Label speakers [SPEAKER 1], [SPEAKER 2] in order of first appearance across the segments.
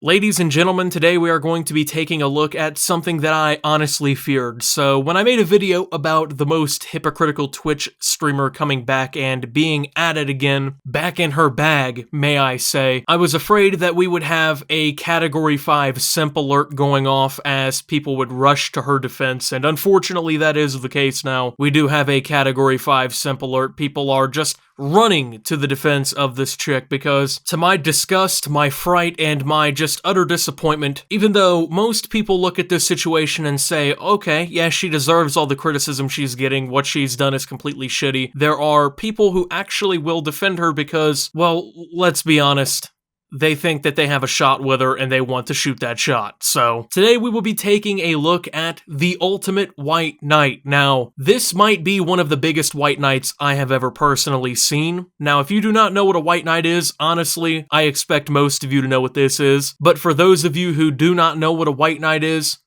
[SPEAKER 1] Ladies and gentlemen, today we are going to be taking a look at something that I honestly feared. So when I made a video about the most hypocritical Twitch streamer coming back and being at it again, back in her bag, may I say, I was afraid that we would have a Category 5 simp alert going off as people would rush to her defense, and unfortunately that is the case now. We do have a Category 5 simp alert. People are just running to the defense of this chick because, to my disgust, my fright, and my just utter disappointment, even though most people look at this situation and say, okay, yeah, she deserves all the criticism she's getting, what she's done is completely shitty, there are people who actually will defend her because, well, let's be honest, they think that they have a shot with her and they want to shoot that shot. So today we will be taking a look at the ultimate white knight. Now, this might be one of the biggest white knights I have ever personally seen. Now, if you do not know what a white knight is, honestly, I expect most of you to know what this is. But for those of you who do not know what a white knight is,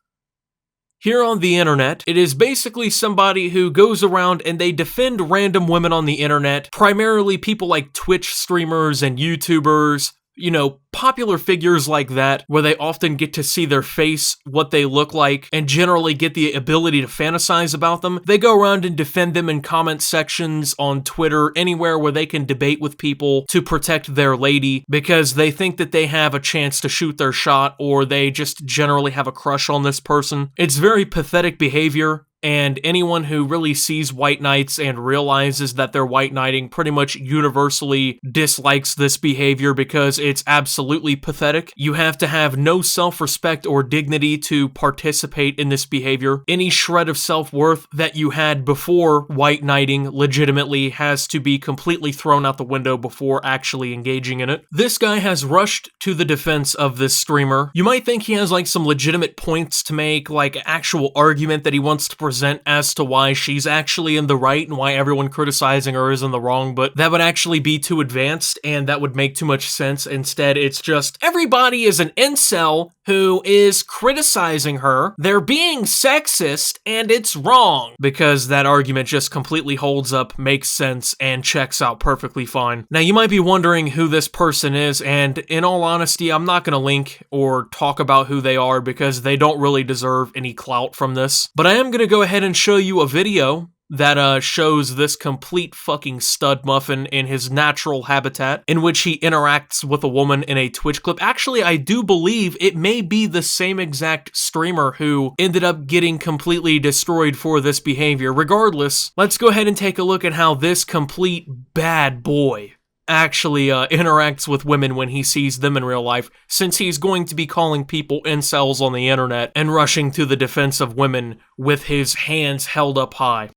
[SPEAKER 1] here on the internet, it is basically somebody who goes around and they defend random women on the internet, primarily people like Twitch streamers and YouTubers, you know, popular figures like that, where they often get to see their face, what they look like, and generally get the ability to fantasize about them. They go around and defend them in comment sections on Twitter, anywhere where they can debate with people to protect their lady, because they think that they have a chance to shoot their shot, or they just generally have a crush on this person. It's very pathetic behavior. And anyone who really sees white knights and realizes that they're white knighting pretty much universally dislikes this behavior because it's absolutely pathetic. You have to have no self-respect or dignity to participate in this behavior. Any shred of self-worth that you had before white knighting legitimately has to be completely thrown out the window before actually engaging in it. This guy has rushed to the defense of this streamer. You might think he has like some legitimate points to make, like actual argument that he wants to present as to why she's actually in the right and why everyone criticizing her is in the wrong, but that would actually be too advanced and that would make too much sense. Instead, it's just everybody is an incel who is criticizing her, they're being sexist, and it's wrong, because that argument just completely holds up, makes sense, and checks out perfectly fine. Now, you might be wondering who this person is, and in all honesty, I'm not going to link or talk about who they are because they don't really deserve any clout from this, but I am going to go ahead and show you a video that shows this complete fucking stud muffin in his natural habitat, in which he interacts with a woman in a Twitch clip. Actually, I do believe it may be the same exact streamer who ended up getting completely destroyed for this behavior. Regardless, let's go ahead and take a look at how this complete bad boy actually interacts with women when he sees them in real life, since he's going to be calling people incels on the internet and rushing to the defense of women with his hands held up high.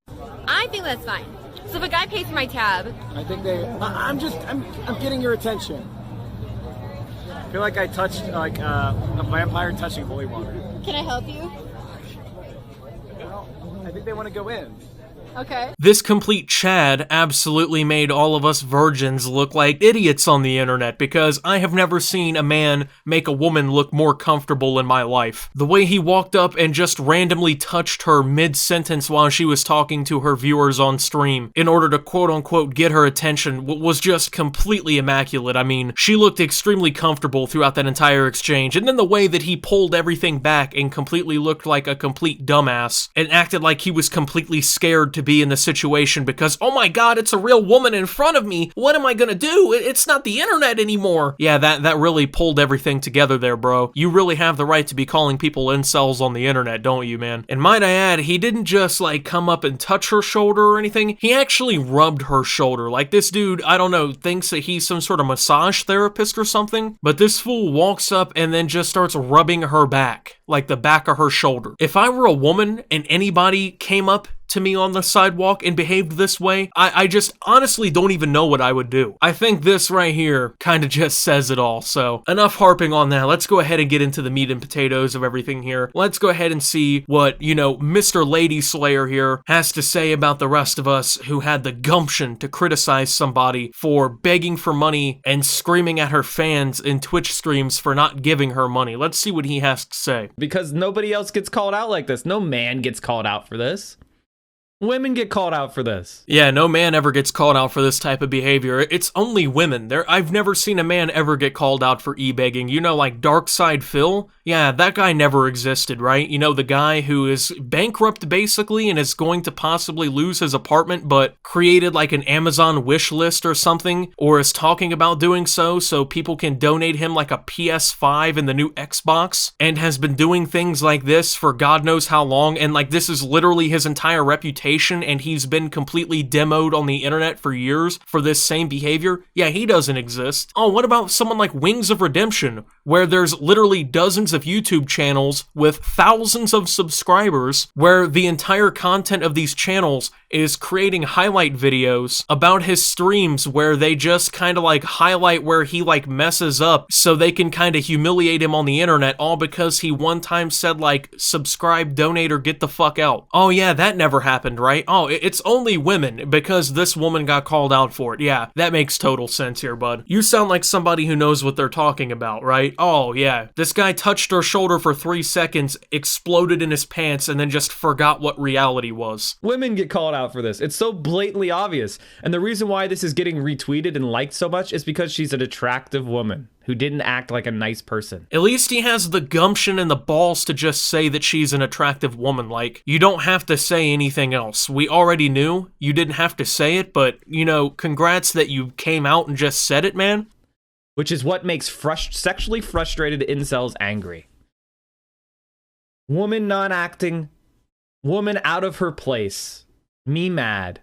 [SPEAKER 2] I think that's fine. So if a guy pays for my tab,
[SPEAKER 3] I'm getting your attention. I feel like I touched like a vampire touching holy water.
[SPEAKER 2] can I help you?
[SPEAKER 3] I think they want to go in.
[SPEAKER 2] Okay.
[SPEAKER 1] This complete Chad absolutely made all of us virgins look like idiots on the internet, because I have never seen a man make a woman look more comfortable in my life. The way he walked up and just randomly touched her mid-sentence while she was talking to her viewers on stream in order to quote-unquote get her attention was just completely immaculate. I mean, she looked extremely comfortable throughout that entire exchange, and then the way that he pulled everything back and completely looked like a complete dumbass and acted like he was completely scared to be in the situation because, oh my god, it's a real woman in front of me. What am I gonna do? It's not the internet anymore. Yeah, that really pulled everything together there, bro. You really have the right to be calling people incels on the internet, don't you, man? And might I add, he didn't just like come up and touch her shoulder or anything. He actually rubbed her shoulder. Like, this dude, I don't know, thinks that he's some sort of massage therapist or something, but this fool walks up and then just starts rubbing her back, like the back of her shoulder. If I were a woman and anybody came up to me on the sidewalk and behaved this way, I just honestly don't even know what I would do. I think this right here kind of just says it all. So enough harping on that. Let's go ahead and get into the meat and potatoes of everything here. Let's go ahead and see what, you know, Mr. Lady Slayer here has to say about the rest of us who had the gumption to criticize somebody for begging for money and screaming at her fans in Twitch streams for not giving her money. Let's see what he has to say.
[SPEAKER 4] Because nobody else gets called out like this. No man gets called out for this. Women get called out for this.
[SPEAKER 1] Yeah, no man ever gets called out for this type of behavior. It's only women. I've never seen a man ever get called out for e-begging. You know, like Dark Side Phil? Yeah, that guy never existed, right? You know, the guy who is bankrupt basically and is going to possibly lose his apartment, but created like an Amazon wish list or something, or is talking about doing so people can donate him like a PS5 and the new Xbox, and has been doing things like this for God knows how long, and like this is literally his entire reputation, and he's been completely demoed on the internet for years for this same behavior. Yeah, he doesn't exist. Oh, what about someone like Wings of Redemption, where there's literally dozens of YouTube channels with thousands of subscribers, where the entire content of these channels is creating highlight videos about his streams where they just kind of like highlight where he like messes up so they can kind of humiliate him on the internet, all because he one time said like subscribe, donate, or get the fuck out. Oh yeah, that never happened, right? Oh, it's only women because this woman got called out for it. Yeah, that makes total sense here, bud. You sound like somebody who knows what they're talking about, right? Oh yeah, this guy touched her shoulder for 3 seconds, exploded in his pants, and then just forgot what reality was.
[SPEAKER 4] Women get called out for this. It's so blatantly obvious. And the reason why this is getting retweeted and liked so much is because she's an attractive woman who didn't act like a nice person.
[SPEAKER 1] At least he has the gumption and the balls to just say that she's an attractive woman. Like, you don't have to say anything else. We already knew. You didn't have to say it, but, you know, congrats that you came out and just said it, man.
[SPEAKER 4] Which is what makes sexually frustrated incels angry. Woman not acting. Woman out of her place. Me mad.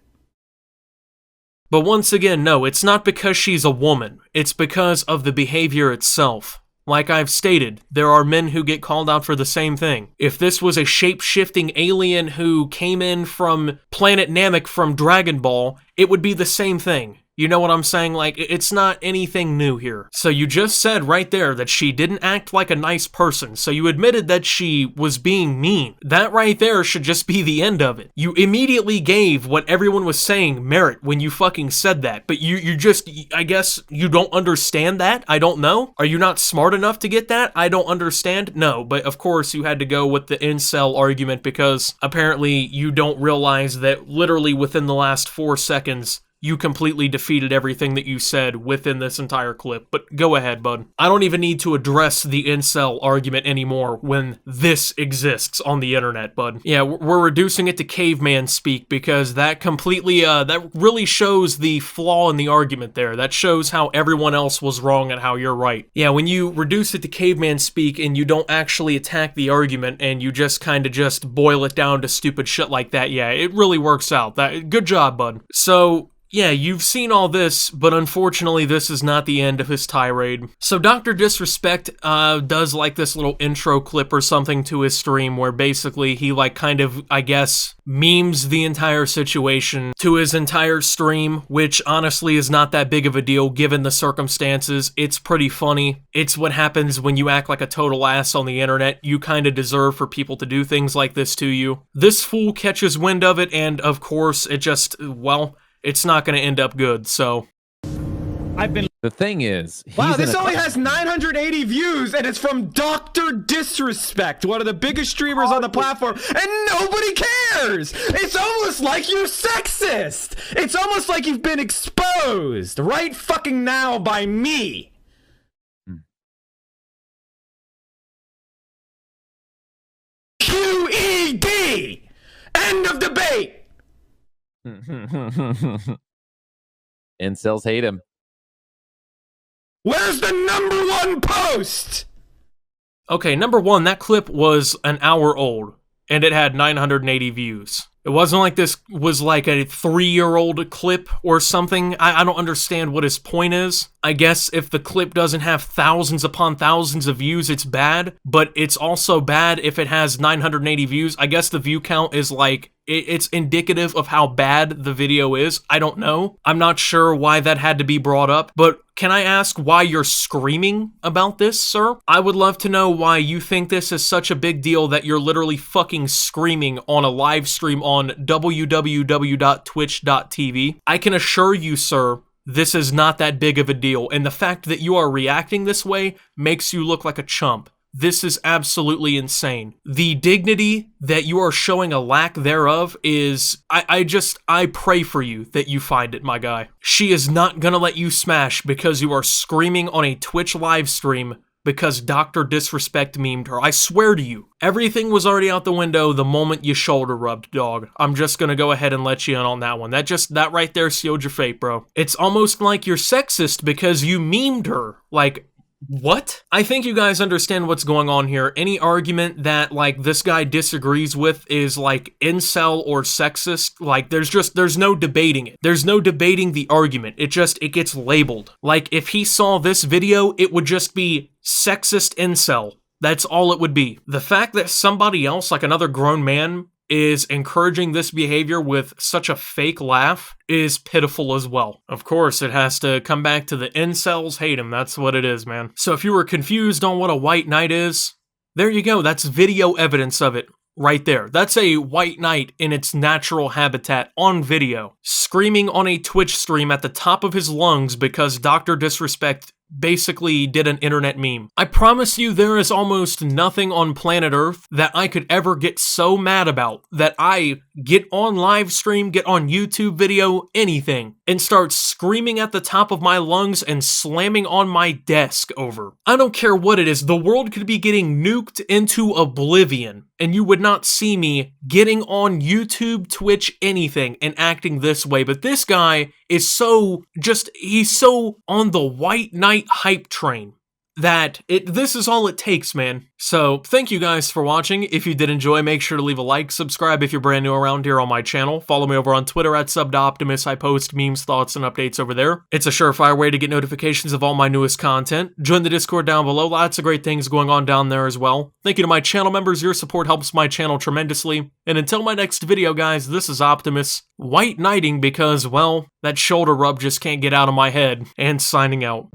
[SPEAKER 1] But once again, no, it's not because she's a woman. It's because of the behavior itself. Like I've stated, there are men who get called out for the same thing. If this was a shape-shifting alien who came in from Planet Namek from Dragon Ball, it would be the same thing. You know what I'm saying? Like, it's not anything new here. So you just said right there that she didn't act like a nice person, so you admitted that she was being mean. That right there should just be the end of it. You immediately gave what everyone was saying merit when you fucking said that, but you just, I guess you don't understand that? I don't know. Are you not smart enough to get that? I don't understand. No, but of course you had to go with the incel argument because apparently you don't realize that literally within the last 4 seconds, you completely defeated everything that you said within this entire clip, but go ahead, bud. I don't even need to address the incel argument anymore when this exists on the internet, bud. Yeah, we're reducing it to caveman speak because that completely, that really shows the flaw in the argument there. That shows how everyone else was wrong and how you're right. Yeah, when you reduce it to caveman speak and you don't actually attack the argument and you just kind of just boil it down to stupid shit like that, yeah, it really works out. Good job, bud. So, yeah, you've seen all this, but unfortunately this is not the end of his tirade. So Dr. Disrespect does like this little intro clip or something to his stream where basically he like kind of, I guess, memes the entire situation to his entire stream, which honestly is not that big of a deal given the circumstances. It's pretty funny. It's what happens when you act like a total ass on the internet. You kind of deserve for people to do things like this to you. This fool catches wind of it and of course it just, well, it's not going to end up good, so.
[SPEAKER 5] The thing is,
[SPEAKER 4] wow, this only has 980 views, and it's from Dr. Disrespect, one of the biggest streamers on the platform, and nobody cares! It's almost like you're sexist! It's almost like you've been exposed right fucking now by me! QED! End of debate!
[SPEAKER 5] Incels hate him.
[SPEAKER 4] Where's the #1 post?
[SPEAKER 1] Okay, #1, that clip was an hour old, and it had 980 views. It wasn't like this was like a 3-year-old clip or something. I don't understand what his point is. I guess if the clip doesn't have thousands upon thousands of views, it's bad, but it's also bad if it has 980 views. I guess the view count is like, it's indicative of how bad the video is. I don't know. I'm not sure why that had to be brought up, but can I ask why you're screaming about this, sir? I would love to know why you think this is such a big deal that you're literally fucking screaming on a live stream on www.twitch.tv. I can assure you, sir, this is not that big of a deal, and the fact that you are reacting this way makes you look like a chump. This is absolutely insane. The dignity that you are showing a lack thereof is, I pray for you that you find it, my guy. She is not gonna let you smash because you are screaming on a Twitch live stream because Dr. Disrespect memed her. I swear to you, everything was already out the window the moment you shoulder rubbed, dog. I'm just gonna go ahead and let you in on that one. That right there sealed your fate, bro. It's almost like you're sexist because you memed her. Like, what? I think you guys understand what's going on here. Any argument that, like, this guy disagrees with is, like, incel or sexist, like, there's no debating it. There's no debating the argument. It gets labeled. Like, if he saw this video, it would just be sexist incel. That's all it would be. The fact that somebody else, like another grown man, is encouraging this behavior with such a fake laugh is pitiful as well. Of course, it has to come back to the incels hate him. That's what it is, man. So if you were confused on what a white knight is, there you go. That's video evidence of it right there. That's a white knight in its natural habitat on video, screaming on a Twitch stream at the top of his lungs because Dr. Disrespect basically did an internet meme. I promise you there is almost nothing on planet Earth that I could ever get so mad about that I get on live stream, get on YouTube video, anything, and start screaming at the top of my lungs and slamming on my desk over. I don't care what it is, the world could be getting nuked into oblivion, and you would not see me getting on YouTube, Twitch, anything, and acting this way, but this guy is he's so on the white knight hype train that this is all it takes, man. So, thank you guys for watching. If you did enjoy, make sure to leave a like, subscribe if you're brand new around here on my channel. Follow me over on Twitter at @subtooptimus. I post memes, thoughts, and updates over there. It's a surefire way to get notifications of all my newest content. Join the Discord down below. Lots of great things going on down there as well. Thank you to my channel members. Your support helps my channel tremendously. And until my next video, guys, this is Optimus, white knighting because, well, that shoulder rub just can't get out of my head, and signing out.